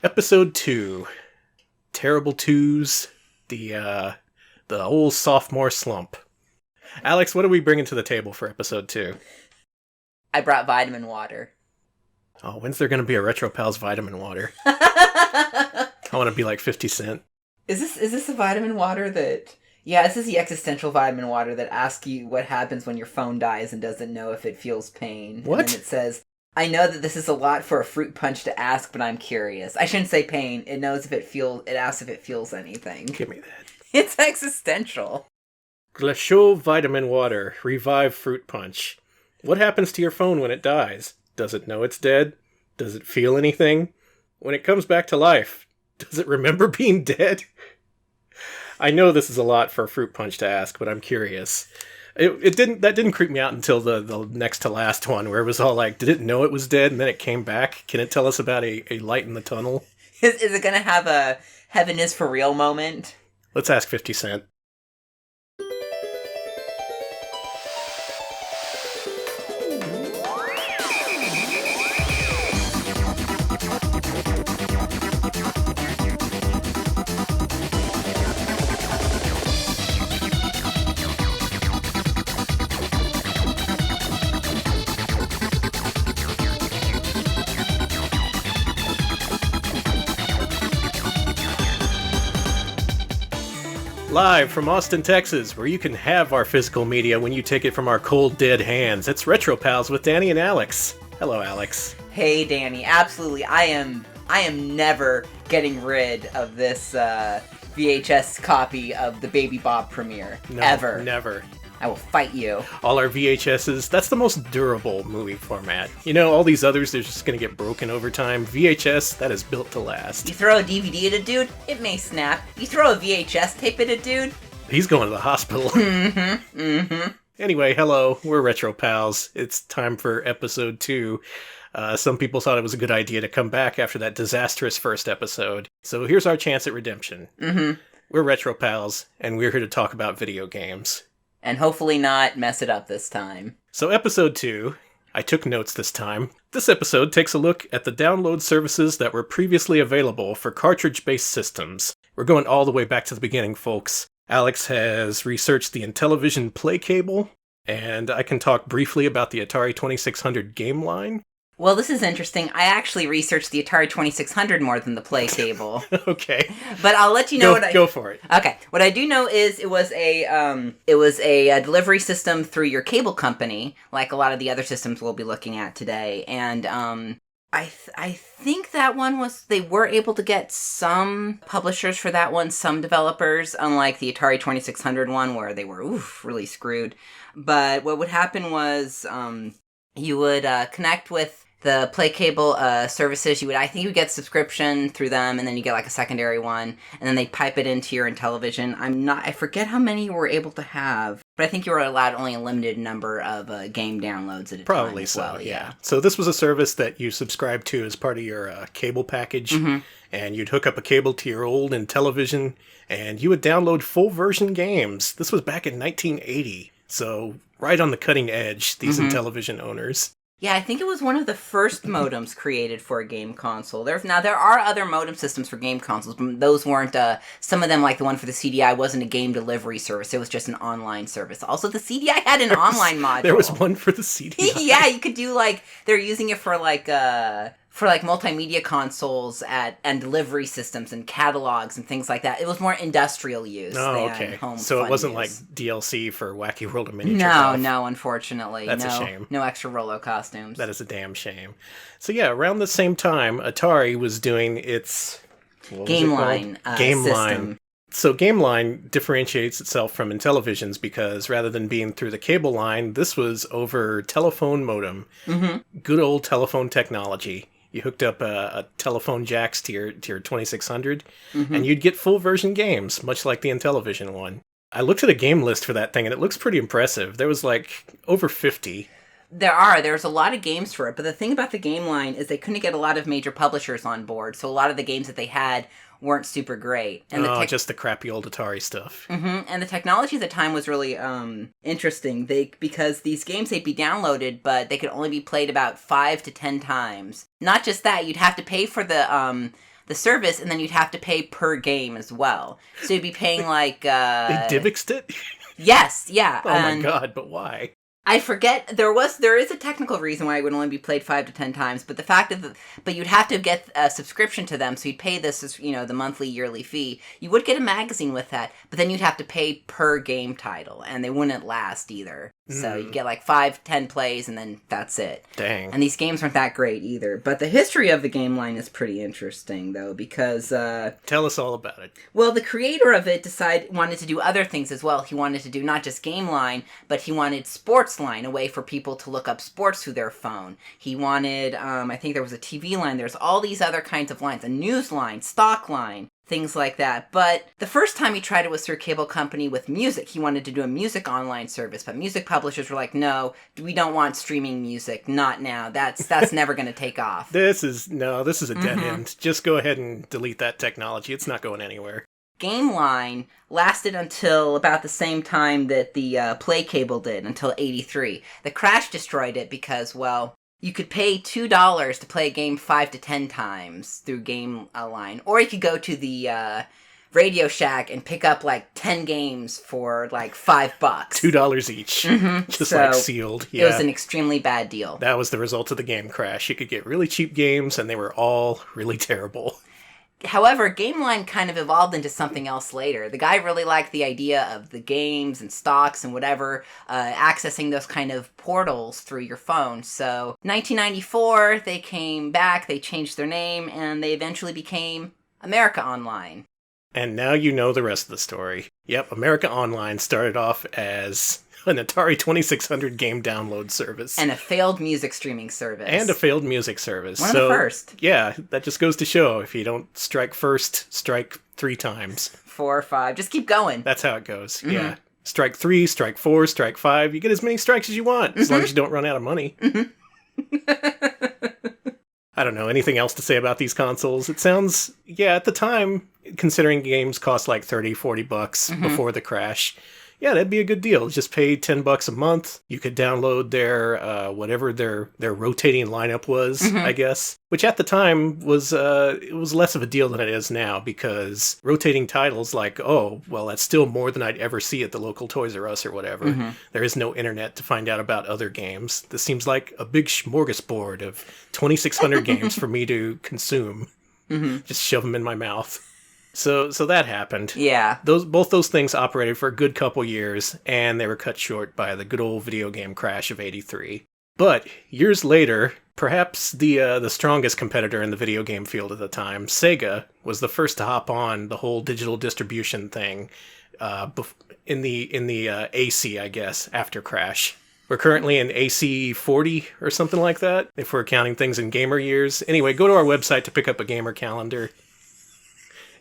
Episode 2. Terrible twos. The old sophomore slump. Alex, what are we bringing to the table for episode 2? I brought vitamin water. Oh, when's there going to be a Retro Pals vitamin water? I want to be like 50 Cent. Is this a vitamin water that... Yeah, this is the existential vitamin water that asks you what happens when your phone dies and doesn't know if it feels pain. What? And then it says, I know that this is a lot for a fruit punch to ask, but I'm curious. I shouldn't say pain. It knows if it feels... It asks if it feels anything. Give me that. It's existential. Glacial vitamin water. Revive fruit punch. What happens to your phone when it dies? Does it know it's dead? Does it feel anything? When it comes back to life, does it remember being dead? I know this is a lot for a fruit punch to ask, but I'm curious. That didn't creep me out until the next to last one, where it was all like, did it know it was dead and then it came back? Can it tell us about a light in the tunnel? Is it going to have a heaven is for real moment? Let's ask 50 Cent. Live from Austin, Texas, where you can have our physical media when you take it from our cold, dead hands. It's Retro Pals with Danny and Alex. Hello, Alex. Hey, Danny. Absolutely. I am never getting rid of this VHS copy of the Baby Bob premiere. No, ever. Never. I will fight you. All our VHSs, that's the most durable movie format. You know, all these others, they're just going to get broken over time. VHS, that is built to last. You throw a DVD at a dude, it may snap. You throw a VHS tape at a dude... He's going to the hospital. Anyway, hello, we're Retro Pals. It's time for episode 2. Some people thought it was a good idea to come back after that disastrous first episode. So here's our chance at redemption. We're Retro Pals, and we're here to talk about video games. And hopefully not mess it up this time. So episode 2, I took notes this time. This episode takes a look at the download services that were previously available for cartridge-based systems. We're going all the way back to the beginning, folks. Alex has researched the Intellivision Play Cable, and I can talk briefly about the Atari 2600 game line. Well, this is interesting. I actually researched the Atari 2600 more than the Play Cable. Okay. But I'll let you know Go for it. Okay. What I do know is it was a delivery system through your cable company, like a lot of the other systems we'll be looking at today. And I think that one was, they were able to get some publishers for that one, some developers, unlike the Atari 2600 one where they were really screwed. But what would happen was you would connect with the Play Cable services. I think you would get subscription through them, and then you get like a secondary one, and then they pipe it into your Intellivision. I forget how many you were able to have, but I think you were allowed only a limited number of game downloads at a time. Probably so, well, yeah. So this was a service that you subscribed to as part of your cable package, and you'd hook up a cable to your old Intellivision, and you would download full version games. This was back in 1980, so right on the cutting edge, these Intellivision owners. Yeah, I think it was one of the first modems created for a game console. There are other modem systems for game consoles, but those weren't, some of them, like the one for the CDI, wasn't a game delivery service. It was just an online service. Also, the CDI had an online module. There was one for the CDI. Yeah, you could do, they're using it for, multimedia consoles and delivery systems and catalogs and things like that. It was more industrial use than home So it wasn't use. Like DLC for Wacky World of Miniature. No, unfortunately. That's a shame. No extra Rolo costumes. That is a damn shame. So yeah, around the same time, Atari was doing its... Game line system. So Game Line differentiates itself from Intellivision's because rather than being through the cable line, this was over telephone modem. Good old telephone technology. You hooked up a telephone jacks to your 2600, and you'd get full version games, much like the Intellivision one. I looked at a game list for that thing, and it looks pretty impressive. There was over 50. There's a lot of games for it, but the thing about the game line is they couldn't get a lot of major publishers on board, so a lot of the games that they had weren't super great. And just the crappy old Atari stuff. And the technology at the time was really interesting. Because these games, they'd be downloaded, but they could only be played about 5 to 10 times. Not just that, you'd have to pay for the the service, and then you'd have to pay per game as well. So you'd be paying like... They Divixed it? Yes, yeah. Oh my god, but why? I forget, there is a technical reason why it would only be played 5 to 10 times, but but you'd have to get a subscription to them, so you'd pay this as, the monthly, yearly fee. You would get a magazine with that, but then you'd have to pay per game title, and they wouldn't last either. So you'd get like 5, 10 plays, and then that's it. Dang. And these games aren't that great either. But the history of the game line is pretty interesting, though, because... Tell us all about it. Well, the creator of it wanted to do other things as well. He wanted to do not just game line, but he wanted sports line, a way for people to look up sports through their phone. He wanted, I think there was a TV line, there's all these other kinds of lines, a news line, stock line, things like that. But the first time he tried it was through a cable company with music. He wanted to do a music online service, but music publishers were like, no, we don't want streaming music, not now. That's never going to take off. This is a dead end. Just go ahead and delete that technology. It's not going anywhere. Game line lasted until about the same time that the Play cable did, until 83. The crash destroyed it because, well, you could pay $2 to play a game 5 to 10 times through Game Line, or you could go to the Radio Shack and pick up like 10 games for like $5. $2 each. Just so like sealed. Yeah. It was an extremely bad deal. That was the result of the game crash. You could get really cheap games, and they were all really terrible. However, GameLine kind of evolved into something else later. The guy really liked the idea of the games and stocks and whatever, accessing those kind of portals through your phone. So, 1994, they came back, they changed their name, and they eventually became America Online. And now you know the rest of the story. Yep, America Online started off as an Atari 2600 game download service. And a failed music streaming service. One of the first. Yeah, that just goes to show, if you don't strike first, strike 3 times. 4 or 5. Just keep going. That's how it goes, yeah. Strike 3, strike 4, strike 5. You get as many strikes as you want, as long as you don't run out of money. I don't know, anything else to say about these consoles? It sounds, at the time, considering games cost like $30, $40 before the crash, yeah, that'd be a good deal. Just pay $10 a month. You could download their, whatever their rotating lineup was, I guess. Which at the time was, it was less of a deal than it is now, because rotating titles like, oh, well, that's still more than I'd ever see at the local Toys R Us or whatever. There is no internet to find out about other games. This seems like a big smorgasbord of 2,600 games for me to consume. Just shove them in my mouth. So that happened. Yeah. Both those things operated for a good couple years, and they were cut short by the good old video game crash of '83. But years later, perhaps the strongest competitor in the video game field at the time, Sega, was the first to hop on the whole digital distribution thing in the AC, I guess, after crash. We're currently in AC 40 or something like that, if we're counting things in gamer years. Anyway, go to our website to pick up a gamer calendar.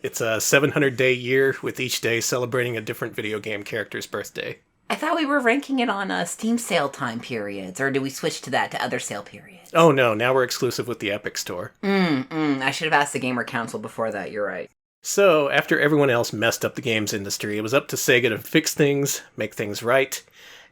It's a 700-day year, with each day celebrating a different video game character's birthday. I thought we were ranking it on Steam sale time periods, or did we switch to that to other sale periods? Oh no, now we're exclusive with the Epic Store. I should have asked the Gamer Council before that, you're right. So, after everyone else messed up the games industry, it was up to Sega to fix things, make things right.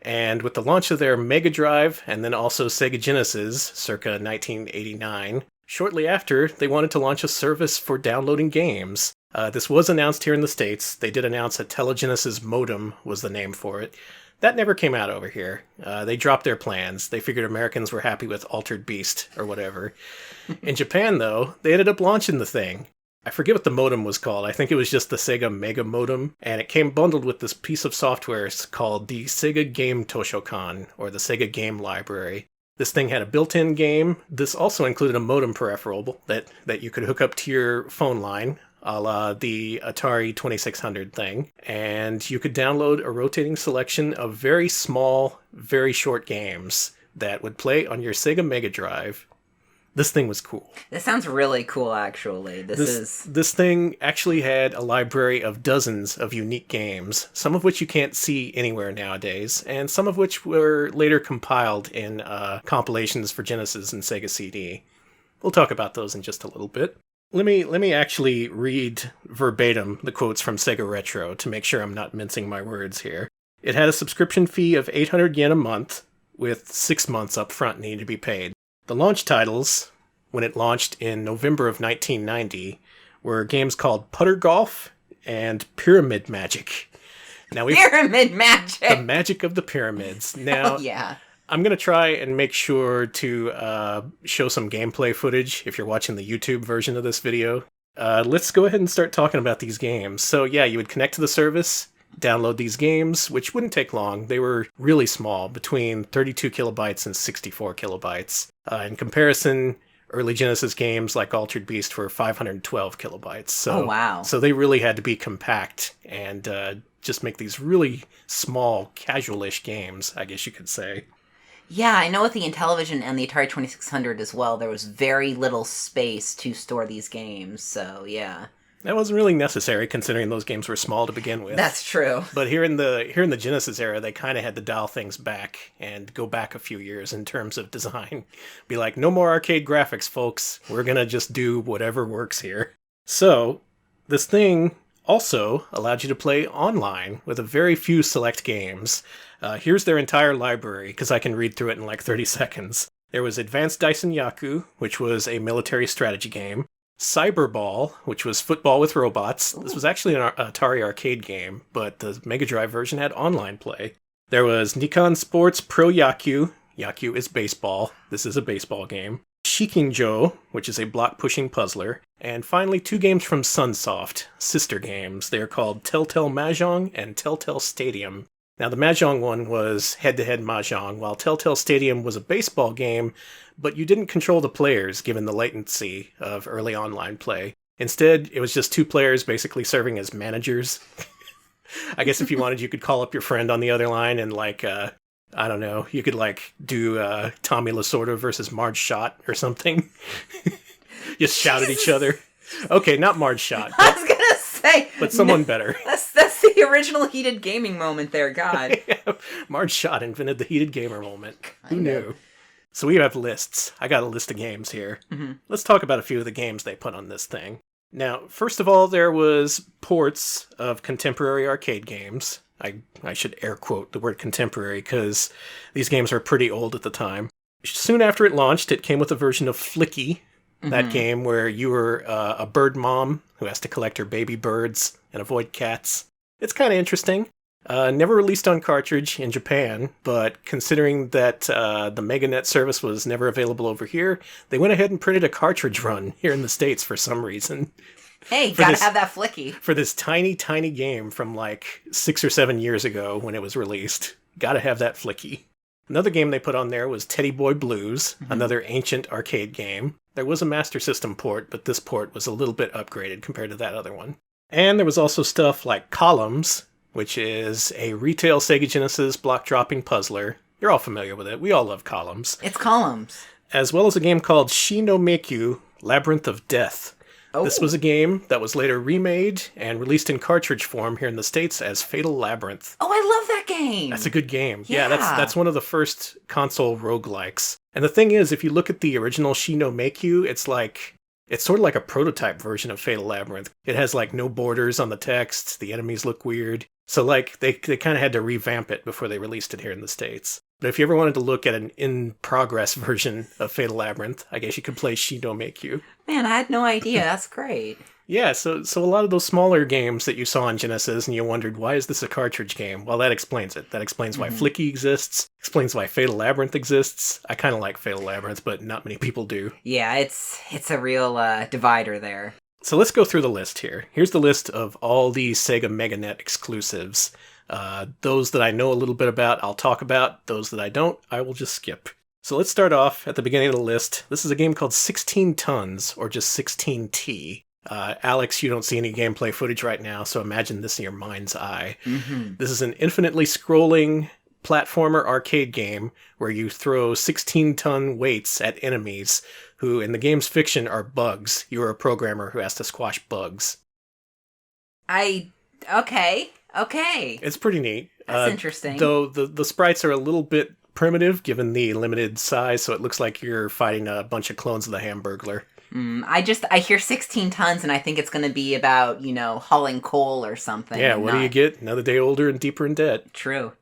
And with the launch of their Mega Drive, and then also Sega Genesis, circa 1989, shortly after, they wanted to launch a service for downloading games. This was announced here in the States. They did announce a Telegenesis modem was the name for it. That never came out over here. They dropped their plans. They figured Americans were happy with Altered Beast or whatever. In Japan, though, they ended up launching the thing. I forget what the modem was called. I think it was just the Sega Mega Modem, and it came bundled with this piece of software called the Sega Game Toshokan, or the Sega Game Library. This thing had a built-in game. This also included a modem peripheral that you could hook up to your phone line, a la the Atari 2600 thing, and you could download a rotating selection of very small, very short games that would play on your Sega Mega Drive. This thing was cool. This sounds really cool, actually. This thing actually had a library of dozens of unique games, some of which you can't see anywhere nowadays, and some of which were later compiled in compilations for Genesis and Sega CD. We'll talk about those in just a little bit. Let me actually read verbatim the quotes from Sega Retro to make sure I'm not mincing my words here. It had a subscription fee of 800 yen a month, with 6 months up front needing to be paid. The launch titles, when it launched in November of 1990, were games called Putter Golf and Pyramid Magic. Now Pyramid Magic! The magic of the pyramids. Now, yeah. I'm going to try and make sure to show some gameplay footage if you're watching the YouTube version of this video. Let's go ahead and start talking about these games. So yeah, you would connect to the service, download these games, which wouldn't take long. They were really small, between 32 kilobytes and 64 kilobytes. In comparison, early Genesis games like Altered Beast were 512 kilobytes. So, oh, wow. So they really had to be compact and just make these really small, casual-ish games, I guess you could say. Yeah, I know with the Intellivision and the Atari 2600 as well, there was very little space to store these games, so yeah. That wasn't really necessary, considering those games were small to begin with. That's true. But here in the Genesis era, they kind of had to dial things back and go back a few years in terms of design. Be like, no more arcade graphics, folks. We're gonna just do whatever works here. So, this thing also allowed you to play online with a very few select games. Here's their entire library, because I can read through it in like 30 seconds. There was Advanced Daisen Yaku, which was a military strategy game. Cyberball, which was football with robots. This was actually an Atari arcade game, but the Mega Drive version had online play. There was Nikon Sports Pro Yaku. Yaku is baseball. This is a baseball game. Shikinjo, which is a block-pushing puzzler. And finally, 2 games from Sunsoft, sister games. They are called Telltale Mahjong and Telltale Stadium. Now, the Mahjong one was head-to-head Mahjong, while Telltale Stadium was a baseball game, but you didn't control the players, given the latency of early online play. Instead, it was just 2 players basically serving as managers. I guess if you wanted, you could call up your friend on the other line and, like, I don't know, you could, like, do Tommy Lasorda versus Marge Schott or something. Just shout at each other. Okay, not Marge Schott. I was gonna say... But someone better. That's the original heated gaming moment there, God. Yeah, Marge Schott invented the heated gamer moment. Who knew? So we have lists. I got a list of games here. Mm-hmm. Let's talk about a few of the games they put on this thing. Now, first of all, there was ports of contemporary arcade games. I should air quote the word contemporary because these games are pretty old at the time. Soon after it launched, it came with a version of Flicky, that game where you were a bird mom who has to collect her baby birds and avoid cats. It's kind of interesting. Never released on cartridge in Japan, but considering that the MegaNet service was never available over here, they went ahead and printed a cartridge run here in the States for some reason. Hey, gotta have that Flicky. For this tiny, tiny game from like 6 or 7 years ago when it was released. Gotta have that Flicky. Another game they put on there was Teddy Boy Blues, another ancient arcade game. There was a Master System port, but this port was a little bit upgraded compared to that other one. And there was also stuff like Columns, which is a retail Sega Genesis block-dropping puzzler. You're all familiar with it. We all love Columns. It's Columns. As well as a game called Shi no Meikyu, Labyrinth of Death. Oh. This was a game that was later remade and released in cartridge form here in the States as Fatal Labyrinth. Oh, I love that game! That's a good game. Yeah, that's one of the first console roguelikes. And the thing is, if you look at the original Shi no Meikyu, it's sort of like a prototype version of Fatal Labyrinth. It has like no borders on the text, the enemies look weird. So like they kind of had to revamp it before they released it here in the States. But if you ever wanted to look at an in-progress version of Fatal Labyrinth, I guess you could play Shi no Meikyu. Man, I had no idea. That's great. Yeah, so a lot of those smaller games that you saw on Genesis and you wondered, why is this a cartridge game? Well, that explains it. That explains why Flicky exists, explains why Fatal Labyrinth exists. I kind of like Fatal Labyrinth, but not many people do. Yeah, it's a real divider there. So let's go through the list here. Here's the list of all the Sega MegaNet exclusives. Those that I know a little bit about, I'll talk about. Those that I don't, I will just skip. So let's start off at the beginning of the list. This is a game called 16 Tons, or just 16T. Alex, you don't see any gameplay footage right now, so imagine this in your mind's eye. Mm-hmm. This is an infinitely scrolling platformer arcade game where you throw 16-ton weights at enemies who, in the game's fiction, are bugs. You're a programmer who has to squash bugs. Okay. It's pretty neat. That's interesting. Though the sprites are a little bit primitive given the limited size, so it looks like you're fighting a bunch of clones of the Hamburglar. I hear 16 tons and I think it's going to be about, hauling coal or something. Yeah, what do you get? Another day older and deeper in debt. True.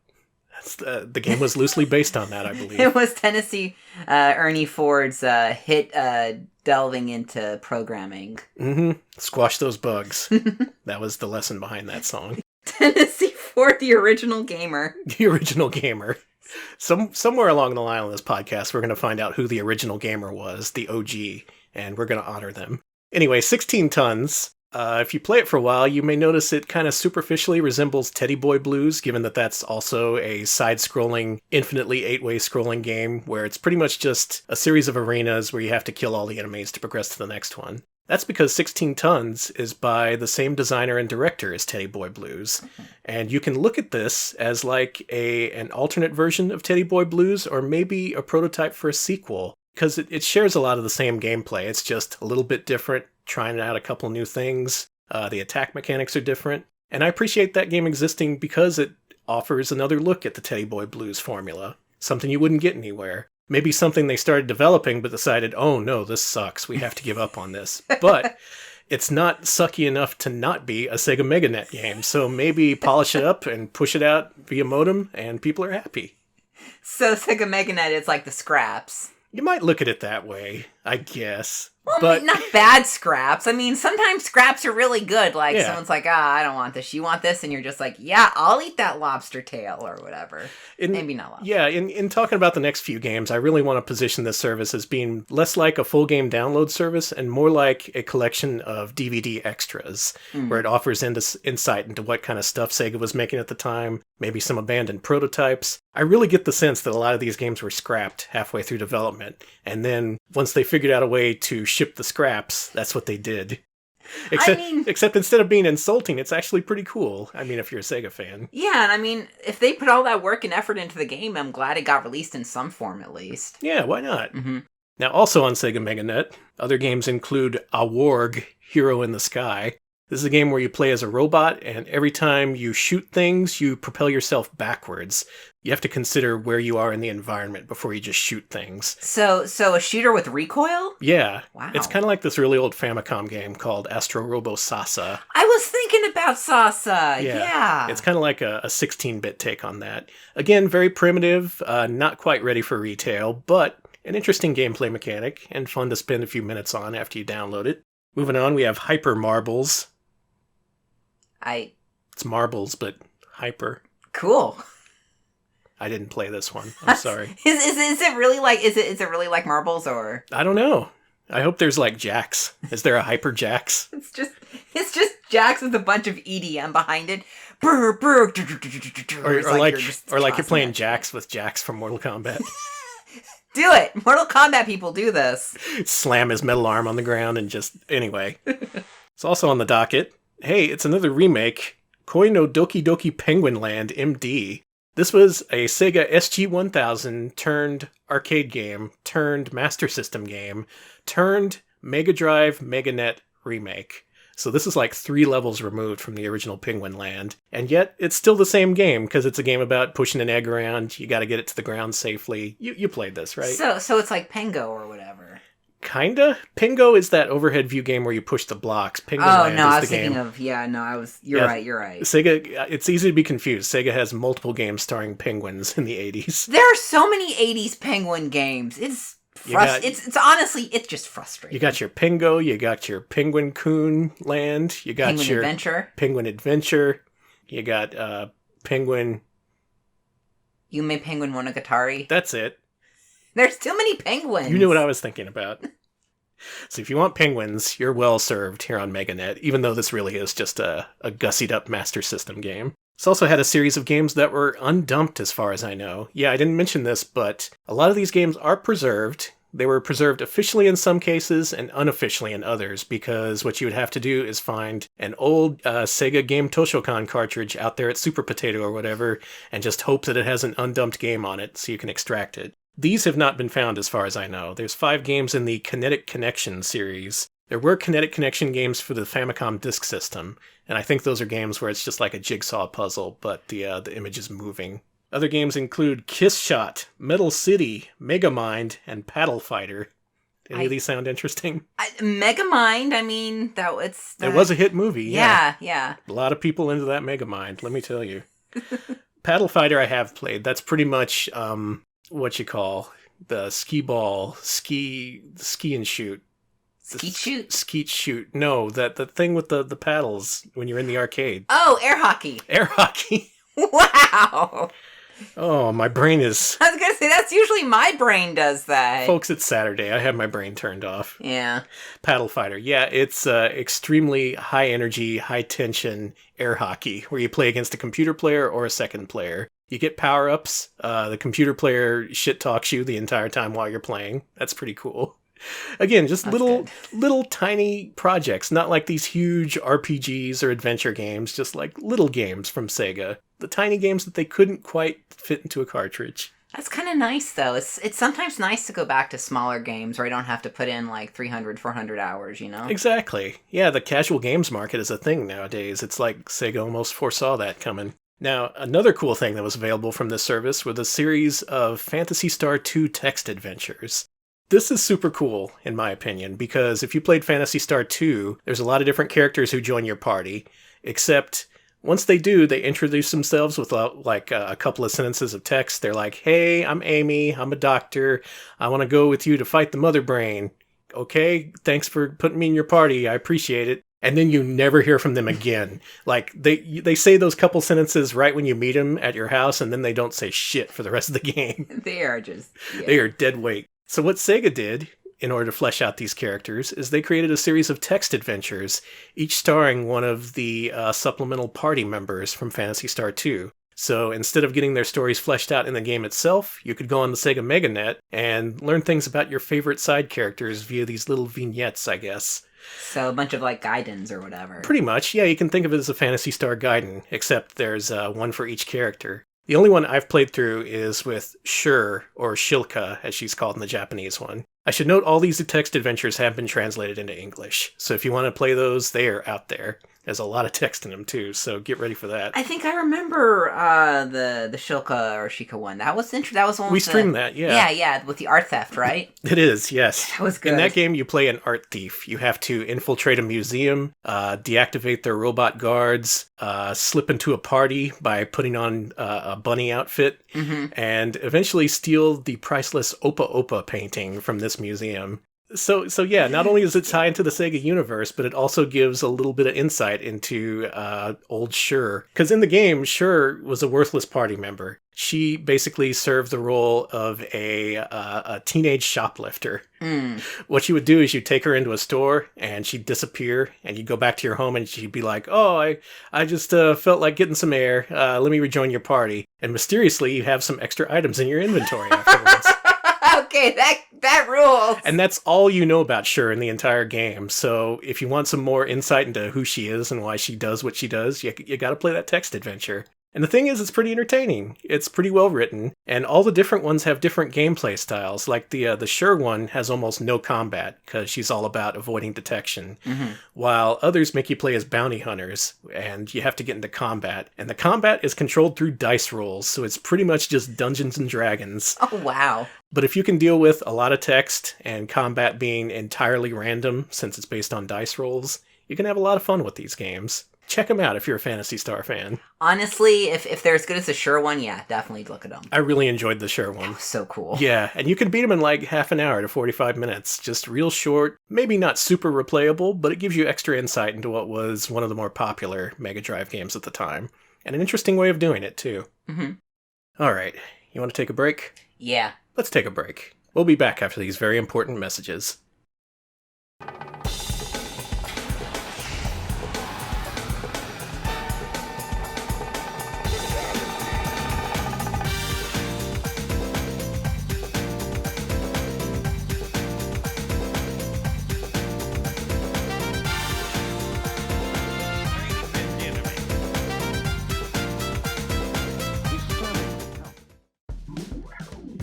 The game was loosely based on that, I believe. It was Tennessee Ernie Ford's hit delving into programming. Mm-hmm. Squash those bugs. That was the lesson behind that song. Tennessee Ford, the original gamer. The original gamer. Somewhere along the line on this podcast, we're going to find out who the original gamer was, the OG, and we're going to honor them. Anyway, 16 Tons. If you play it for a while, you may notice it kind of superficially resembles Teddy Boy Blues, given that that's also a side-scrolling, infinitely 8-way scrolling game, where it's pretty much just a series of arenas where you have to kill all the enemies to progress to the next one. That's because 16 Tons is by the same designer and director as Teddy Boy Blues. And you can look at this as like an alternate version of Teddy Boy Blues, or maybe a prototype for a sequel, because it shares a lot of the same gameplay. It's just a little bit different, trying out a couple new things. The attack mechanics are different. And I appreciate that game existing because it offers another look at the Teddy Boy Blues formula. Something you wouldn't get anywhere. Maybe something they started developing but decided, oh no, this sucks, we have to give up on this. But it's not sucky enough to not be a Sega MegaNet game, so maybe polish it up and push it out via modem and people are happy. So Sega MegaNet is like the scraps. You might look at it that way, I guess. Well, but not bad scraps. I mean, sometimes scraps are really good. Like, Yeah. someone's like, I don't want this. You want this? And you're just like, yeah, I'll eat that lobster tail or whatever. Maybe not lobster. Yeah, in talking about the next few games, I really want to position this service as being less like a full game download service and more like a collection of DVD extras, where it offers insight into what kind of stuff Sega was making at the time, maybe some abandoned prototypes. I really get the sense that a lot of these games were scrapped halfway through development, and then once they figured out a way to ship the scraps, that's what they did. Except instead of being insulting, it's actually pretty cool. I mean, if you're a Sega fan. Yeah, and I mean, if they put all that work and effort into the game, I'm glad it got released in some form at least. Yeah, why not? Mm-hmm. Now, also on Sega MegaNet, other games include a Warg Hero in the Sky. This is a game where you play as a robot, and every time you shoot things, you propel yourself backwards. You have to consider where you are in the environment before you just shoot things. So a shooter with recoil? Yeah. Wow. It's kind of like this really old Famicom game called Astro Robo Sasa. I was thinking about Sasa. Yeah. It's kind of like a 16-bit take on that. Again, very primitive, not quite ready for retail, but an interesting gameplay mechanic and fun to spend a few minutes on after you download it. Moving on, we have Hyper Marbles. It's marbles, but hyper. Cool. I didn't play this one. I'm sorry. Is it really like is it really like marbles or? I don't know. I hope there's like jacks. Is there a Hyper Jacks? It's just jacks with a bunch of EDM behind it. Brr, brr, Or like you're playing jacks with jacks from Mortal Kombat. Do it. Mortal Kombat people do this. Slam his metal arm on the ground and just anyway. It's also on the docket. Hey, it's another remake, Koi no Doki Doki Penguin Land MD. This was a Sega SG-1000 turned arcade game, turned Master System game, turned Mega Drive MegaNet remake. So this is like 3 levels removed from the original Penguin Land. And yet, it's still the same game, because it's a game about pushing an egg around, you gotta get it to the ground safely. You played this, right? So it's like Pengo or whatever. Kinda. Pingo is that overhead view game where you push the blocks. Penguin Land is I was the game. thinking of, you're right. Sega, it's easy to be confused. Sega has multiple games starring penguins in the 80s. There are so many 80s penguin games. It's honestly, it's just frustrating. You got your Pingo, you got your Penguin Coon Land, you got Penguin your Adventure. Penguin Adventure, you got Penguin... Yume Penguin Monogatari. That's it. There's too many penguins. You knew what I was thinking about. So if you want penguins, you're well served here on MegaNet, even though this really is just a gussied up Master System game. It's also had a series of games that were undumped as far as I know. Yeah, I didn't mention this, but a lot of these games are preserved. They were preserved officially in some cases and unofficially in others, because what you would have to do is find an old Sega Game Toshokan cartridge out there at Super Potato or whatever, and just hope that it has an undumped game on it so you can extract it. These have not been found as far as I know. There's 5 games in the Kinetic Connection series. There were Kinetic Connection games for the Famicom Disk System, and I think those are games where it's just like a jigsaw puzzle, but the image is moving. Other games include Kiss Shot, Metal City, Megamind, and Paddle Fighter. Any of these sound interesting? Megamind, I mean, it was a hit movie, yeah. A lot of people into that Megamind, let me tell you. Paddle Fighter I have played. That's pretty much... what you call the ski and shoot. Skeet shoot? Skeet shoot. No, the thing with the paddles when you're in the arcade. Oh, air hockey. Air hockey. Wow. Oh, my brain is... I was going to say, that's usually my brain does that. Folks, it's Saturday. I have my brain turned off. Yeah. Paddle fighter. Yeah, it's extremely high energy, high tension air hockey where you play against a computer player or a second player. You get power-ups. The computer player shit talks you the entire time while you're playing. That's pretty cool. Again, just little tiny projects, not like these huge RPGs or adventure games, just like little games from Sega. The tiny games that they couldn't quite fit into a cartridge. That's kind of nice, though. It's sometimes nice to go back to smaller games where I don't have to put in like 300, 400 hours, you know? Exactly. Yeah, the casual games market is a thing nowadays. It's like Sega almost foresaw that coming. Now, another cool thing that was available from this service was a series of Phantasy Star 2 text adventures. This is super cool, in my opinion, because if you played Phantasy Star 2, there's a lot of different characters who join your party, except once they do, they introduce themselves with a couple of sentences of text. They're like, hey, I'm Amy, I'm a doctor, I want to go with you to fight the Mother Brain. Okay, thanks for putting me in your party, I appreciate it. And then you never hear from them again. Like, they say those couple sentences right when you meet them at your house, and then they don't say shit for the rest of the game. They are just... Yeah. They are dead weight. So what Sega did, in order to flesh out these characters, is they created a series of text adventures, each starring one of the supplemental party members from Phantasy Star 2. So instead of getting their stories fleshed out in the game itself, you could go on the Sega MegaNet and learn things about your favorite side characters via these little vignettes, I guess. So a bunch of like Gaidens or whatever. Pretty much, yeah, you can think of it as a Phantasy Star Gaiden, except there's one for each character. The only one I've played through is with Shur, or Shilka, as she's called in the Japanese one. I should note all these text adventures have been translated into English, so if you want to play those, they are out there. There's a lot of text in them too, so get ready for that. I think I remember the Shilka or Shika one. That was interesting. That was one. We streamed that, yeah. Yeah, with the art theft, right? It is, yes. That was good. In that game, you play an art thief. You have to infiltrate a museum, deactivate their robot guards, slip into a party by putting on a bunny outfit, and eventually steal the priceless Opa Opa painting from this museum. So yeah, not only does it tie into the Sega universe, but it also gives a little bit of insight into old Shur. Because in the game, Shur was a worthless party member. She basically served the role of a teenage shoplifter. What she would do is you'd take her into a store, and she'd disappear, and you'd go back to your home, and she'd be like, oh, I just felt like getting some air. Let me rejoin your party. And mysteriously, you have some extra items in your inventory afterwards. Okay, that rules. And that's all you know about Shur in the entire game. So if you want some more insight into who she is and why she does what she does, you got to play that text adventure. And the thing is, it's pretty entertaining. It's pretty well written, and all the different ones have different gameplay styles. Like the Shur one has almost no combat because she's all about avoiding detection, while others make you play as bounty hunters, and you have to get into combat. And the combat is controlled through dice rolls, so it's pretty much just Dungeons and Dragons. Oh wow! But if you can deal with a lot of text and combat being entirely random, since it's based on dice rolls, you can have a lot of fun with these games. Check them out if you're a Phantasy Star fan. Honestly, if they're as good as the Shur one, yeah, definitely look at them. I really enjoyed the Shur one. That was so cool. Yeah, and you can beat them in like half an hour to 45 minutes. Just real short, maybe not super replayable, but it gives you extra insight into what was one of the more popular Mega Drive games at the time. And an interesting way of doing it, too. All right, you want to take a break? Yeah. Let's take a break. We'll be back after these very important messages.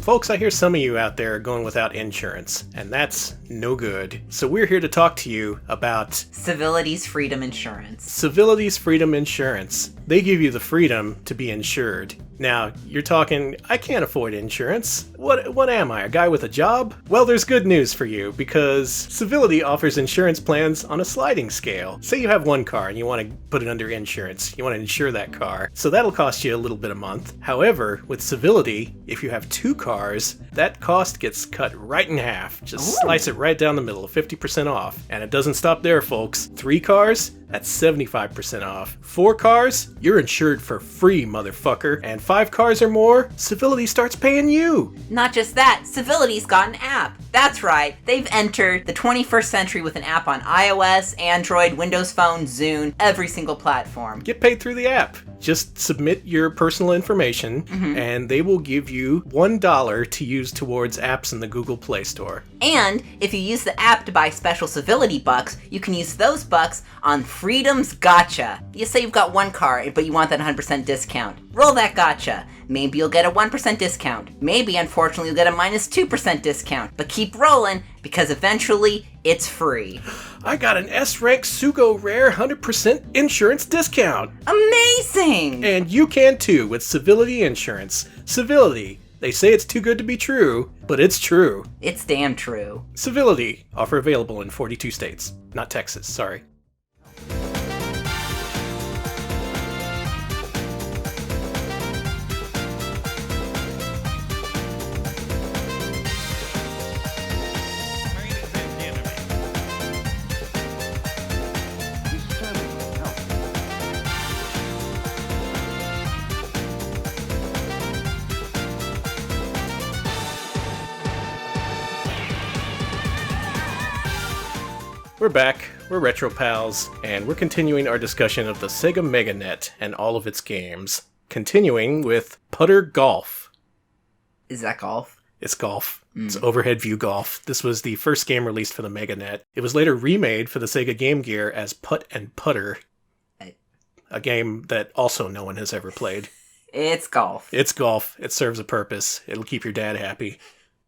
Folks, I hear some of you out there are going without insurance, and that's no good. So we're here to talk to you about Civilities Freedom Insurance. Civilities Freedom Insurance. They give you the freedom to be insured. Now, you're talking, I can't afford insurance. What am I, a guy with a job? Well, there's good news for you, because Civility offers insurance plans on a sliding scale. Say you have one car and you want to put it under insurance. You want to insure that car. So that'll cost you a little bit a month. However, with Civility, if you have 2 cars, that cost gets cut right in half. Just slice it right down the middle, 50% off. And it doesn't stop there, folks. 3 cars? That's 75% off. 4 cars? You're insured for free, motherfucker. And 5 cars or more? Civility starts paying you. Not just that, Civility's got an app. That's right, they've entered the 21st century with an app on iOS, Android, Windows Phone, Zune, every single platform. Get paid through the app. Just submit your personal information, and they will give you $1 to use towards apps in the Google Play Store. And if you use the app to buy special Civility bucks, you can use those bucks on Freedom's Gotcha. You say you've got 1 car, but you want that 100% discount. Roll that gotcha. Maybe you'll get a 1% discount. Maybe, unfortunately, you'll get a -2% discount. But keep rolling, because eventually, it's free. I got an S-Rank Sugo Rare 100% insurance discount. Amazing! And you can too with Civility Insurance. Civility. They say it's too good to be true, but it's true. It's damn true. Civility. Offer available in 42 states. Not Texas, sorry. We're back, we're Retro Pals, and we're continuing our discussion of the Sega MegaNet and all of its games. Continuing with Putter Golf. Is that golf? It's golf. It's overhead view golf. This was the first game released for the MegaNet. It was later remade for the Sega Game Gear as Putt and Putter, a game that also no one has ever played. It's golf. It's golf. It serves a purpose. It'll keep your dad happy.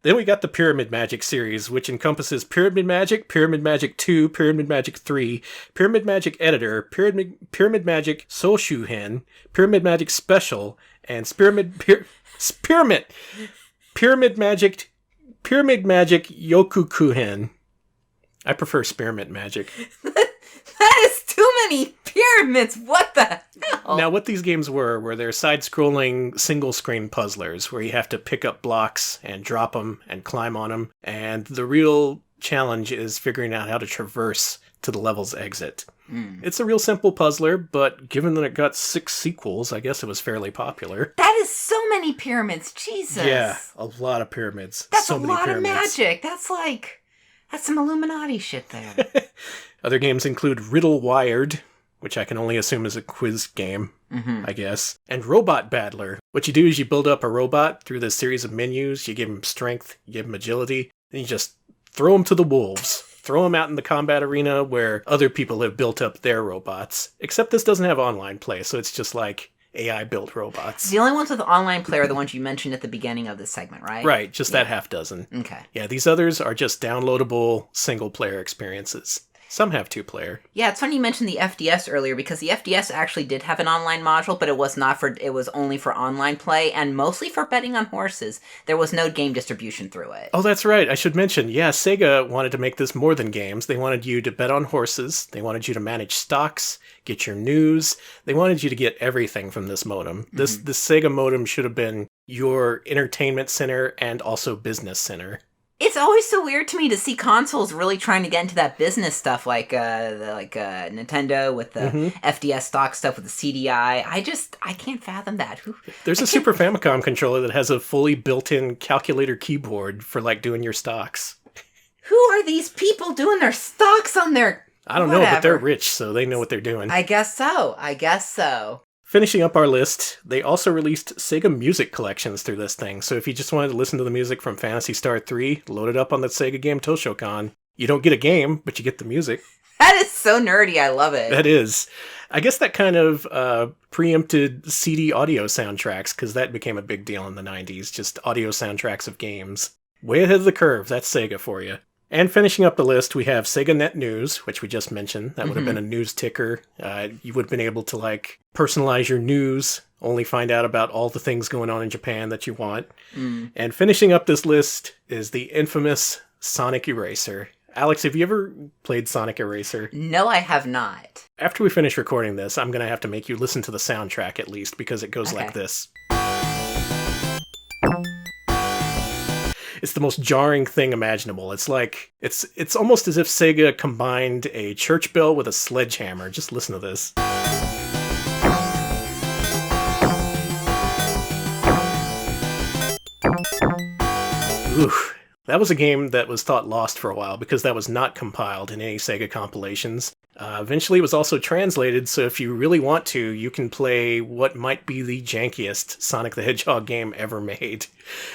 Then we got the Pyramid Magic series, which encompasses Pyramid Magic 2, Pyramid Magic 3, Pyramid Magic Editor, Pyramid Magic Soushuhen, Pyramid Magic Special, and Pyramid Magic Yokukuhen. I prefer Spearmint Magic. That is too many pyramids! What the hell? Now, what these games were they're side-scrolling single-screen puzzlers where you have to pick up blocks and drop them and climb on them, and the real challenge is figuring out how to traverse to the level's exit. It's a real simple puzzler, but given that it got 6 sequels, I guess it was fairly popular. That is so many pyramids, Jesus! Yeah, a lot of pyramids. That's so a many lot pyramids. of magic. That's some Illuminati shit there. Other games include Riddle Wired, which I can only assume is a quiz game, I guess. And Robot Battler. What you do is you build up a robot through this series of menus. You give him strength, you give him agility, and you just throw him to the wolves. Throw him out in the combat arena where other people have built up their robots. Except this doesn't have online play, so it's just like AI-built robots. The only ones with online play are the ones you mentioned at the beginning of this segment, right? Right, just that half dozen. Okay. Yeah, these others are just downloadable single-player experiences. Some have 2-player. Yeah, it's funny you mentioned the FDS earlier, because the FDS actually did have an online module, but it was only for online play, and mostly for betting on horses. There was no game distribution through it. Oh, that's right. I should mention, yeah, Sega wanted to make this more than games. They wanted you to bet on horses. They wanted you to manage stocks, get your news. They wanted you to get everything from this modem. This Sega modem should have been your entertainment center and also business center. It's always so weird to me to see consoles really trying to get into that business stuff, like Nintendo with the FDS stock stuff with the CDI. I can't fathom that. There's a Super Famicom controller that has a fully built-in calculator keyboard for like doing your stocks. Who are these people doing their stocks on their... I don't know, but they're rich, so they know what they're doing. I guess so. Finishing up our list, they also released Sega Music Collections through this thing, so if you just wanted to listen to the music from Phantasy Star 3, load it up on the Sega game Toshokan. You don't get a game, but you get the music. That is so nerdy, I love it. That is. I guess that kind of preempted CD audio soundtracks, because that became a big deal in the 90s, just audio soundtracks of games. Way ahead of the curve, that's Sega for you. And finishing up the list, we have Sega Net News, which we just mentioned. That would have been a news ticker. You would have been able to, like, personalize your news, only find out about all the things going on in Japan that you want. And finishing up this list is the infamous Sonic Eraser. Alex, have you ever played Sonic Eraser? No, I have not. After we finish recording this, I'm going to have to make you listen to the soundtrack at least, because it goes like this. It's the most jarring thing imaginable. It's like, it's almost as if Sega combined a church bell with a sledgehammer. Just listen to this. Oof. That was a game that was thought lost for a while because that was not compiled in any Sega compilations. Eventually it was also translated, so if you really want to, you can play what might be the jankiest Sonic the Hedgehog game ever made.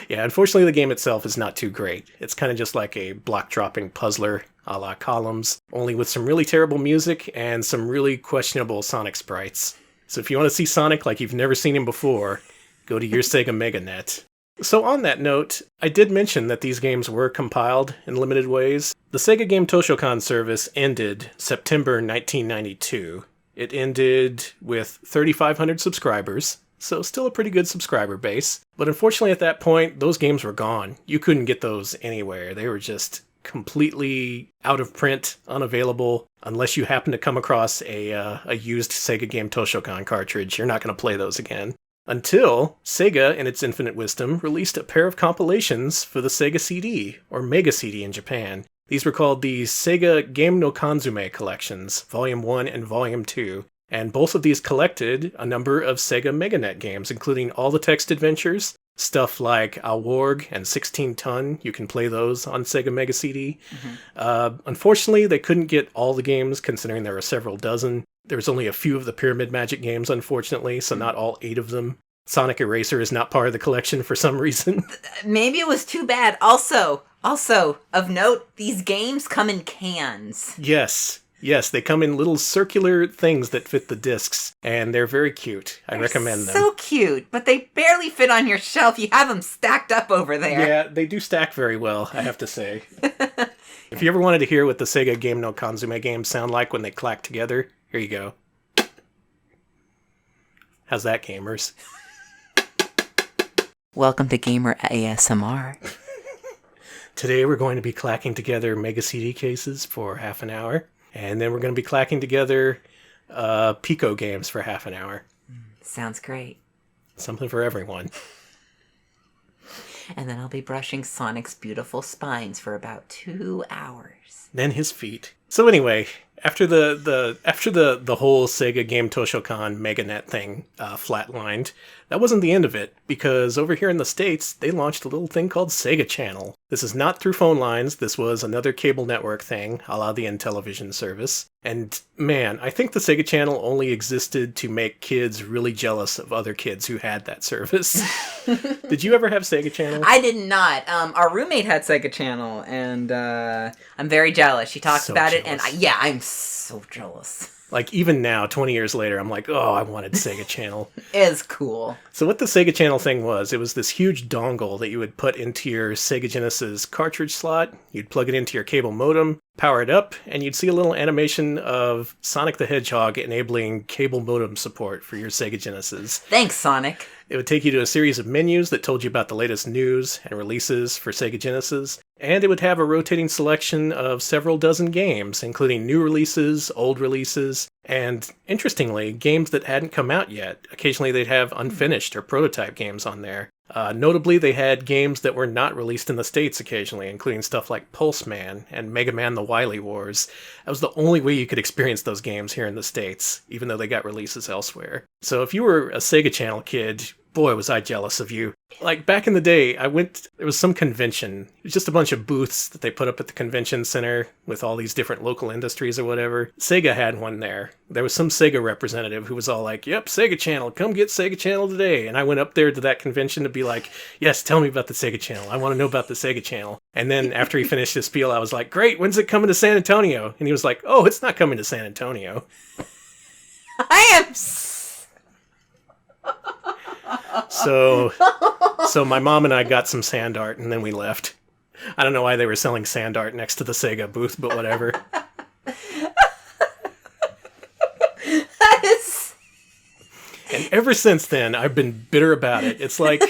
Yeah, unfortunately the game itself is not too great. It's kind of just like a block-dropping puzzler a la Columns, only with some really terrible music and some really questionable Sonic sprites. So if you want to see Sonic like you've never seen him before, go to your Sega MegaNet. So on that note, I did mention that these games were compiled in limited ways. The Sega Game Toshokan service ended September 1992. It ended with 3,500 subscribers, so still a pretty good subscriber base. But unfortunately at that point, those games were gone. You couldn't get those anywhere. They were just completely out of print, unavailable. Unless you happen to come across a used Sega Game Toshokan cartridge, you're not going to play those again. Until Sega, in its infinite wisdom, released a pair of compilations for the Sega CD, or Mega CD in Japan. These were called the Sega Game no Kanzume collections, Volume 1 and Volume 2, and both of these collected a number of Sega MegaNet games, including all the text adventures, stuff like Warg and 16 Ton. You can play those on Sega Mega CD. Unfortunately, they couldn't get all the games, considering there were several dozen. There was only a few of the Pyramid Magic games, unfortunately, so not all 8 of them. Sonic Eraser is not part of the collection for some reason. Maybe it was too bad. Also, of note, these games come in cans. Yes, they come in little circular things that fit the discs, and they're very cute. I recommend them. So cute, but they barely fit on your shelf. You have them stacked up over there. Yeah, they do stack very well, I have to say. If you ever wanted to hear what the Sega Game no Kanzume games sound like when they clack together, here you go. How's that, gamers? Welcome to Gamer ASMR. Today we're going to be clacking together Mega CD cases for half an hour, and then we're going to be clacking together Pico games for half an hour. Sounds great. Something for everyone. And then I'll be brushing Sonic's beautiful spines for about 2 hours. Then his feet. So anyway, after the whole Sega Game Toshokan MegaNet thing flatlined, that wasn't the end of it, because over here in the States, they launched a little thing called Sega Channel. This is not through phone lines, this was another cable network thing, a la the Intellivision service. And man, I think the Sega Channel only existed to make kids really jealous of other kids who had that service. Did you ever have Sega Channel? I did not. Our roommate had Sega Channel, and I'm very jealous. She talks about it, and I'm so jealous. Like, even now, 20 years later, I'm like, oh, I wanted Sega Channel. It's cool. So what the Sega Channel thing was, it was this huge dongle that you would put into your Sega Genesis cartridge slot. You'd plug it into your cable modem, power it up, and you'd see a little animation of Sonic the Hedgehog enabling cable modem support for your Sega Genesis. Thanks, Sonic. It would take you to a series of menus that told you about the latest news and releases for Sega Genesis, and it would have a rotating selection of several dozen games, including new releases, old releases, and, interestingly, games that hadn't come out yet. Occasionally they'd have unfinished or prototype games on there. Notably, they had games that were not released in the States occasionally, including stuff like Pulse Man and Mega Man The Wily Wars. That was the only way you could experience those games here in the States, even though they got releases elsewhere. So if you were a Sega Channel kid, boy, was I jealous of you. Like, back in the day, there was some convention. It was just a bunch of booths that they put up at the convention center with all these different local industries or whatever. Sega had one there. There was some Sega representative who was all like, yep, Sega Channel, come get Sega Channel today. And I went up there to that convention to be like, yes, tell me about the Sega Channel. I want to know about the Sega Channel. And then after he finished his spiel, I was like, great, when's it coming to San Antonio? And he was like, oh, it's not coming to San Antonio. I am... So my mom and I got some sand art, and then we left. I don't know why they were selling sand art next to the Sega booth, but whatever. That is... And ever since then, I've been bitter about it. It's like,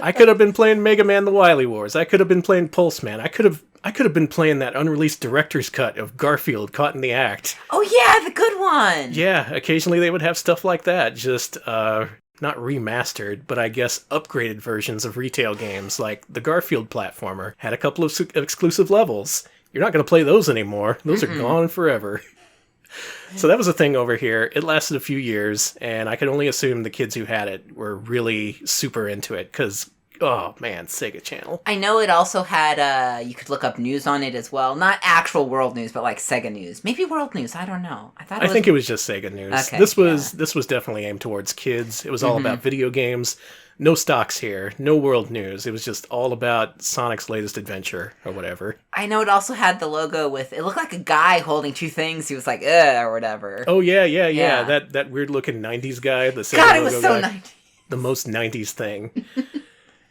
I could have been playing Mega Man: The Wily Wars. I could have been playing Pulse Man. I could have been playing that unreleased director's cut of Garfield Caught in the Act. Oh yeah, the good one! Yeah, occasionally they would have stuff like that, just, not remastered, but I guess upgraded versions of retail games, like the Garfield platformer had a couple of exclusive levels. You're not going to play those anymore. Those are gone forever. So that was a thing over here. It lasted a few years, and I could only assume the kids who had it were really super into it, because, oh man, Sega Channel. I know it also had, you could look up news on it as well. Not actual world news, but like Sega news. Maybe world news, I don't know. I think it was just Sega news. Okay, this was definitely aimed towards kids. It was all about video games. No stocks here, no world news. It was just all about Sonic's latest adventure, or whatever. I know it also had the logo with, it looked like a guy holding two things. He was like, ugh, or whatever. Oh, yeah. That weird-looking 90s guy. The Sega God, it was logo so guy. 90s. The most 90s thing.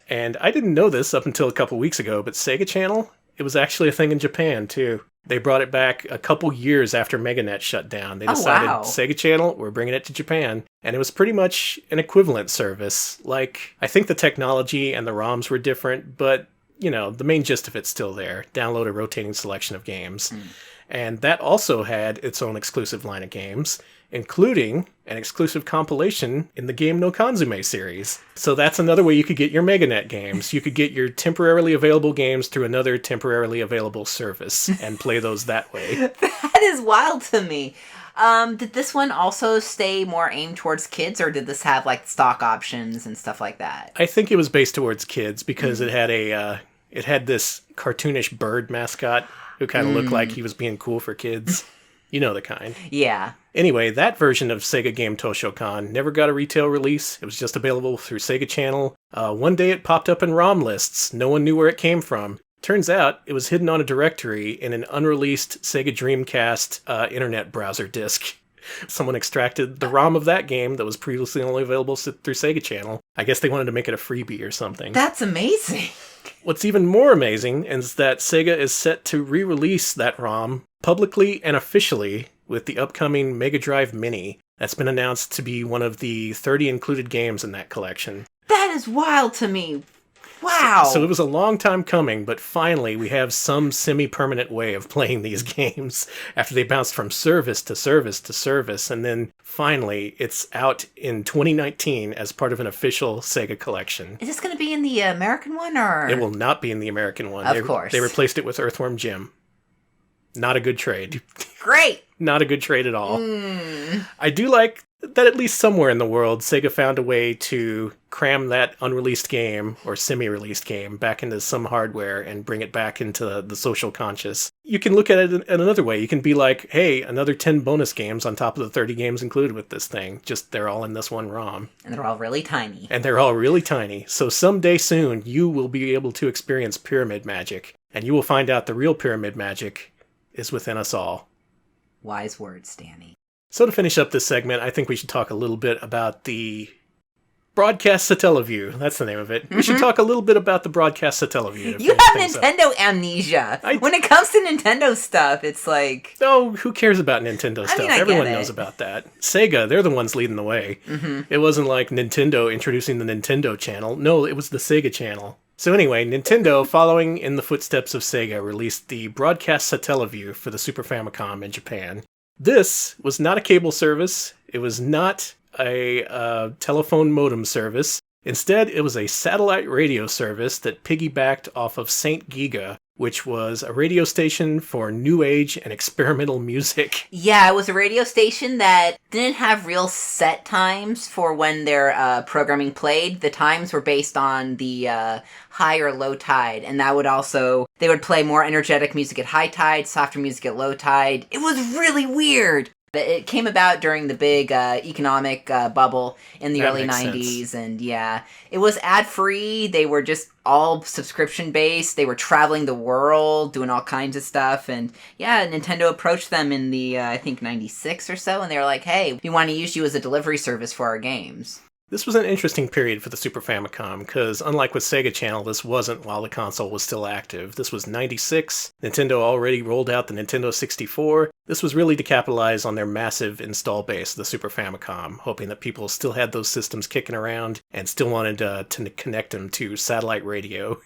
And I didn't know this up until a couple weeks ago, but Sega Channel, it was actually a thing in Japan, too. They brought it back a couple years after MegaNet shut down. They decided, Sega Channel, we're bringing it to Japan. And it was pretty much an equivalent service. Like, I think the technology and the ROMs were different, but, you know, the main gist of it's still there. Download a rotating selection of games. And that also had its own exclusive line of games, including an exclusive compilation in the Game no Kanzume series. So that's another way you could get your MegaNet games. You could get your temporarily available games through another temporarily available service and play those that way. That is wild to me. Did this one also stay more aimed towards kids, or did this have like stock options and stuff like that? I think it was based towards kids because it had this cartoonish bird mascot who kind of looked like he was being cool for kids. You know the kind. Yeah. Anyway, that version of Sega Game Toshokan never got a retail release. It was just available through Sega Channel. One day it popped up in ROM lists. No one knew where it came from. Turns out it was hidden on a directory in an unreleased Sega Dreamcast internet browser disk. Someone extracted the ROM of that game that was previously only available through Sega Channel. I guess they wanted to make it a freebie or something. That's amazing. What's even more amazing is that Sega is set to re-release that ROM publicly and officially with the upcoming Mega Drive Mini. That's been announced to be one of the 30 included games in that collection. That is wild to me. Wow. So it was a long time coming, but finally we have some semi-permanent way of playing these games after they bounced from service to service to service, and then finally it's out in 2019 as part of an official Sega collection. Is this going to be in the American one, or...? It will not be in the American one. Of course. They replaced it with Earthworm Jim. Not a good trade. Great! Not a good trade at all. I do like that at least somewhere in the world, Sega found a way to cram that unreleased game, or semi-released game, back into some hardware and bring it back into the social conscious. You can look at it in another way. You can be like, hey, another 10 bonus games on top of the 30 games included with this thing. Just they're all in this one ROM. And they're all really tiny. So someday soon, you will be able to experience pyramid magic. And you will find out the real pyramid magic is within us all. Wise words, Danny. So to finish up this segment, I think we should talk a little bit about the Broadcast Satellaview. That's the name of it. We should talk a little bit about the Broadcast Satellaview. You have Nintendo amnesia. When it comes to Nintendo stuff, it's like... Oh, who cares about Nintendo stuff? Everyone knows about that. Sega, they're the ones leading the way. It wasn't like Nintendo introducing the Nintendo channel. No, it was the Sega channel. So anyway, Nintendo, following in the footsteps of Sega, released the Broadcast Satellaview for the Super Famicom in Japan. This was not a cable service. It was not a telephone modem service. Instead, it was a satellite radio service that piggybacked off of Saint Giga, which was a radio station for new age and experimental music. Yeah, it was a radio station that didn't have real set times for when their programming played. The times were based on the high or low tide, and that would also... They would play more energetic music at high tide, softer music at low tide. It was really weird! It came about during the big economic bubble in the early 90s, and yeah, it was ad-free. They were just all subscription-based. They were traveling the world, doing all kinds of stuff, and yeah, Nintendo approached them in the, I think, 96 or so, and they were like, hey, we want to use you as a delivery service for our games. This was an interesting period for the Super Famicom, because unlike with Sega Channel, this wasn't while the console was still active. This was 96, Nintendo already rolled out the Nintendo 64. This was really to capitalize on their massive install base, the Super Famicom, hoping that people still had those systems kicking around and still wanted to connect them to satellite radio.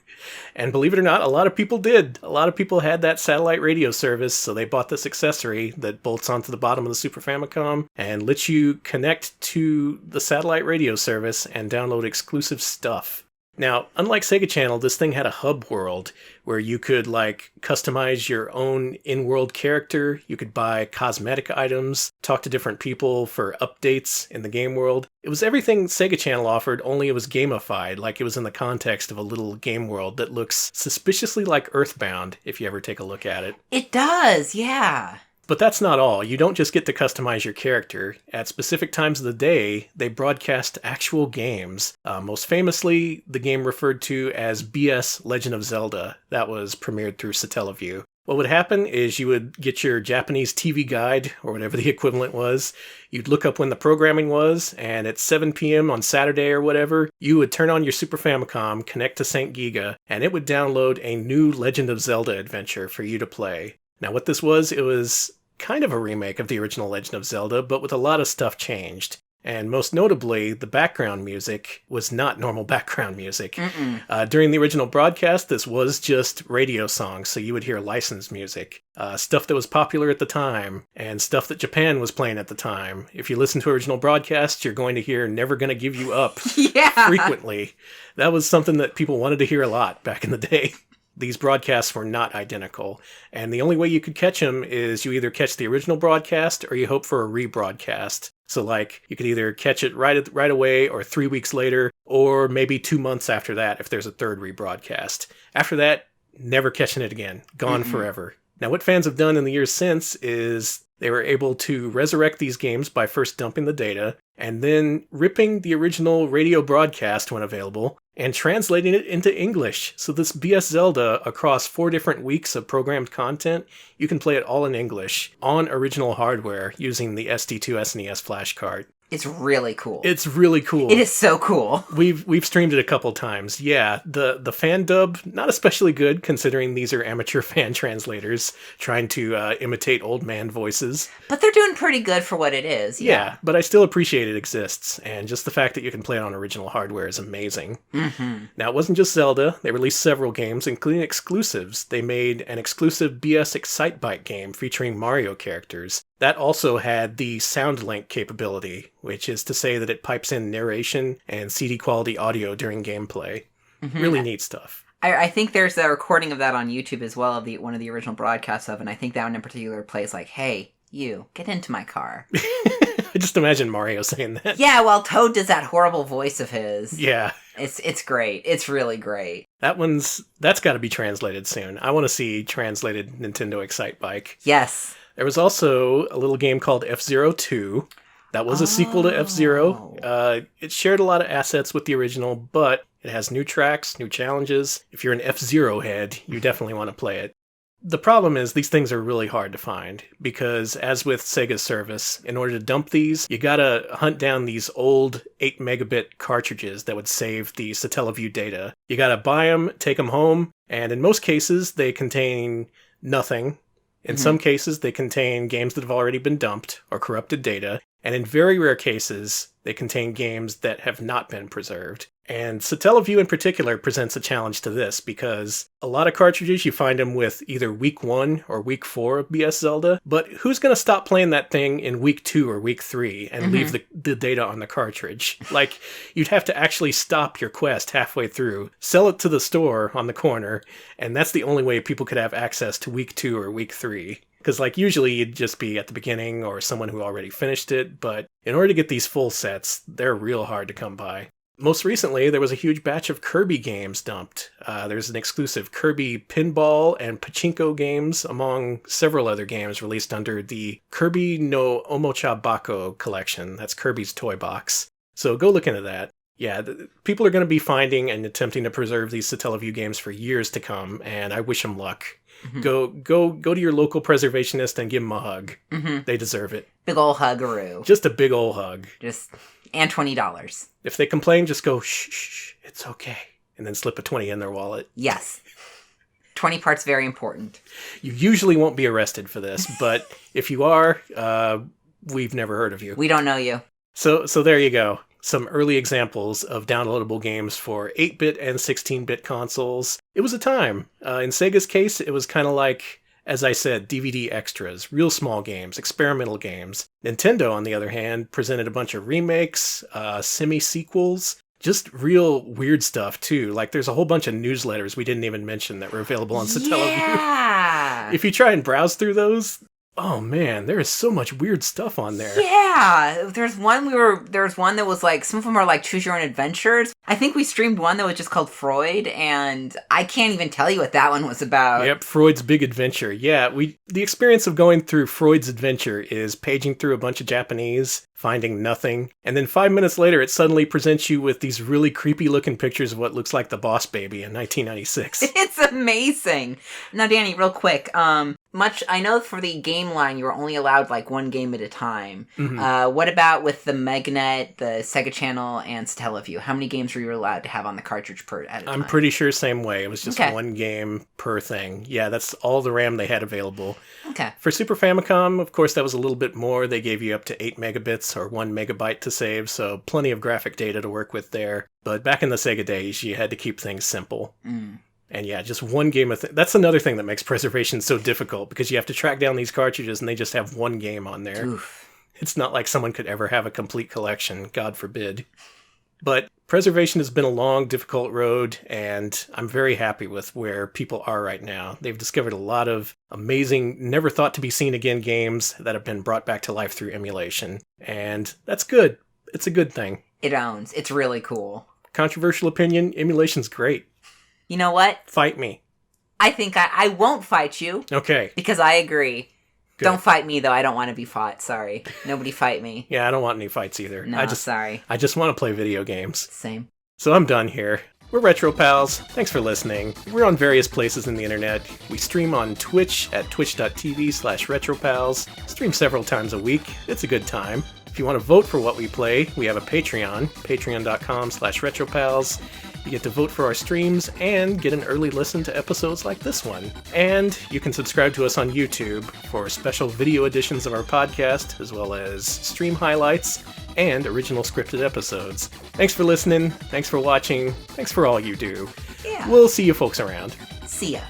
And believe it or not, a lot of people did. A lot of people had that satellite radio service, so they bought this accessory that bolts onto the bottom of the Super Famicom and lets you connect to the satellite radio service and download exclusive stuff. Now, unlike Sega Channel, this thing had a hub world where you could, customize your own in-world character, you could buy cosmetic items, talk to different people for updates in the game world. It was everything Sega Channel offered, only it was gamified, like it was in the context of a little game world that looks suspiciously like Earthbound, if you ever take a look at it. It does, yeah. But that's not all. You don't just get to customize your character. At specific times of the day, they broadcast actual games. Most famously, the game referred to as BS Legend of Zelda. That was premiered through Satellaview. What would happen is you would get your Japanese TV guide, or whatever the equivalent was. You'd look up when the programming was, and at 7 p.m. on Saturday or whatever, you would turn on your Super Famicom, connect to St. Giga, and it would download a new Legend of Zelda adventure for you to play. Now what this was, it was kind of a remake of the original Legend of Zelda, but with a lot of stuff changed. And most notably, the background music was not normal background music. During the original broadcast, this was just radio songs, so you would hear licensed music. Stuff that was popular at the time, and stuff that Japan was playing at the time. If you listen to original broadcasts, you're going to hear Never Gonna Give You Up frequently. That was something that people wanted to hear a lot back in the day. These broadcasts were not identical, and the only way you could catch them is you either catch the original broadcast or you hope for a rebroadcast. So you could either catch it right away or 3 weeks later, or maybe 2 months after that if there's a third rebroadcast. After that, never catching it again. Gone forever. Now, what fans have done in the years since is they were able to resurrect these games by first dumping the data, and then ripping the original radio broadcast when available, and translating it into English. So this BS Zelda, across 4 different weeks of programmed content, you can play it all in English, on original hardware, using the SD2 SNES flash card. It's really cool. It's really cool. It is so cool. We've streamed it a couple times. Yeah, the fan dub, not especially good, considering these are amateur fan translators trying to imitate old man voices. But they're doing pretty good for what it is. Yeah, but I still appreciate it exists, and just the fact that you can play it on original hardware is amazing. Now, it wasn't just Zelda. They released several games, including exclusives. They made an exclusive BS Excitebike game featuring Mario characters. That also had the sound link capability, which is to say that it pipes in narration and CD quality audio during gameplay. Really neat stuff. I think there's a recording of that on YouTube as well, of one of the original broadcasts of, and I think that one in particular plays like, "Hey, you, get into my car." I just imagine Mario saying that. Yeah, while Toad does that horrible voice of his. Yeah. It's great. It's really great. That's got to be translated soon. I want to see translated Nintendo Excitebike. Yes. There was also a little game called F-Zero 2. That was a sequel to F-Zero. It shared a lot of assets with the original, but it has new tracks, new challenges. If you're an F-Zero head, you definitely want to play it. The problem is these things are really hard to find, because as with Sega's service, in order to dump these, you gotta hunt down these old 8 megabit cartridges that would save the Satellaview data. You gotta buy them, take them home, and in most cases they contain nothing. In some cases, they contain games that have already been dumped or corrupted data, and in very rare cases, they contain games that have not been preserved. And Satellaview in particular presents a challenge to this, because a lot of cartridges, you find them with either week 1 or week 4 of BS Zelda, but who's going to stop playing that thing in week 2 or week 3 and leave the data on the cartridge? You'd have to actually stop your quest halfway through, sell it to the store on the corner, and that's the only way people could have access to week 2 or week 3. Because usually you'd just be at the beginning or someone who already finished it, but in order to get these full sets, they're real hard to come by. Most recently, there was a huge batch of Kirby games dumped. There's an exclusive Kirby pinball and pachinko games, among several other games released under the Kirby no Omocha Bako collection. That's Kirby's toy box. So go look into that. Yeah, people are going to be finding and attempting to preserve these Satellaview games for years to come, and I wish them luck. Go to your local preservationist and give them a hug. They deserve it. Big ol' huggaroo. Just a big ol' hug. Just And $20. If they complain, just go, shh, it's okay. And then slip a 20 in their wallet. Yes. 20 parts very important. You usually won't be arrested for this, but if you are, we've never heard of you. We don't know you. So there you go. Some early examples of downloadable games for 8-bit and 16-bit consoles. It was a time. In Sega's case, it was kind of like, as I said, DVD extras, real small games, experimental games. Nintendo, on the other hand, presented a bunch of remakes, semi-sequels, just real weird stuff, too. Like, there's a whole bunch of newsletters we didn't even mention that were available on Satellaview. Yeah! If you try and browse through those, oh man, there is so much weird stuff on there. Yeah! There's one that was like, some of them are like choose your own adventures. I think we streamed one that was just called Freud, and I can't even tell you what that one was about. Yep, Freud's Big Adventure. Yeah, the experience of going through Freud's Adventure is paging through a bunch of Japanese, finding nothing, and then 5 minutes later it suddenly presents you with these really creepy looking pictures of what looks like the Boss Baby in 1996. It's amazing. Now, Danny, real quick, I know for the game line you were only allowed like one game at a time. Mm-hmm. What about with the Magnet, the Sega Channel, and Satellaview? How many games were you allowed to have on the cartridge at a time? I'm pretty sure same way. It was just one game per thing. Yeah, that's all the RAM they had available. Okay. For Super Famicom, of course, that was a little bit more. They gave you up to 8 megabits or 1 megabyte to save, so plenty of graphic data to work with there. But back in the Sega days, you had to keep things simple. Mm. And yeah, just one game of that's another thing that makes preservation so difficult, because you have to track down these cartridges and they just have one game on there. Oof. It's not like someone could ever have a complete collection, God forbid. But preservation has been a long, difficult road, and I'm very happy with where people are right now. They've discovered a lot of amazing, never thought to be seen again games that have been brought back to life through emulation. And that's good. It's a good thing. It owns. It's really cool. Controversial opinion, emulation's great. You know what? Fight me. I think I won't fight you. Okay. Because I agree. Good. Don't fight me, though. I don't want to be fought. Sorry. Nobody fight me. Yeah, I don't want any fights either. No, sorry. I just want to play video games. Same. So I'm done here. We're Retro Pals. Thanks for listening. We're on various places in the internet. We stream on Twitch at twitch.tv/retropals. Stream several times a week. It's a good time. If you want to vote for what we play, we have a Patreon, patreon.com/retropals. You get to vote for our streams and get an early listen to episodes like this one. And you can subscribe to us on YouTube for special video editions of our podcast, as well as stream highlights and original scripted episodes. Thanks for listening. Thanks for watching. Thanks for all you do. Yeah. We'll see you folks around. See ya.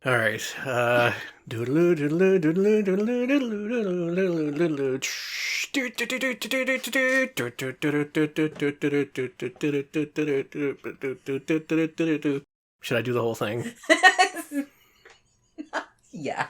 All right. Should I do the whole thing? Yeah.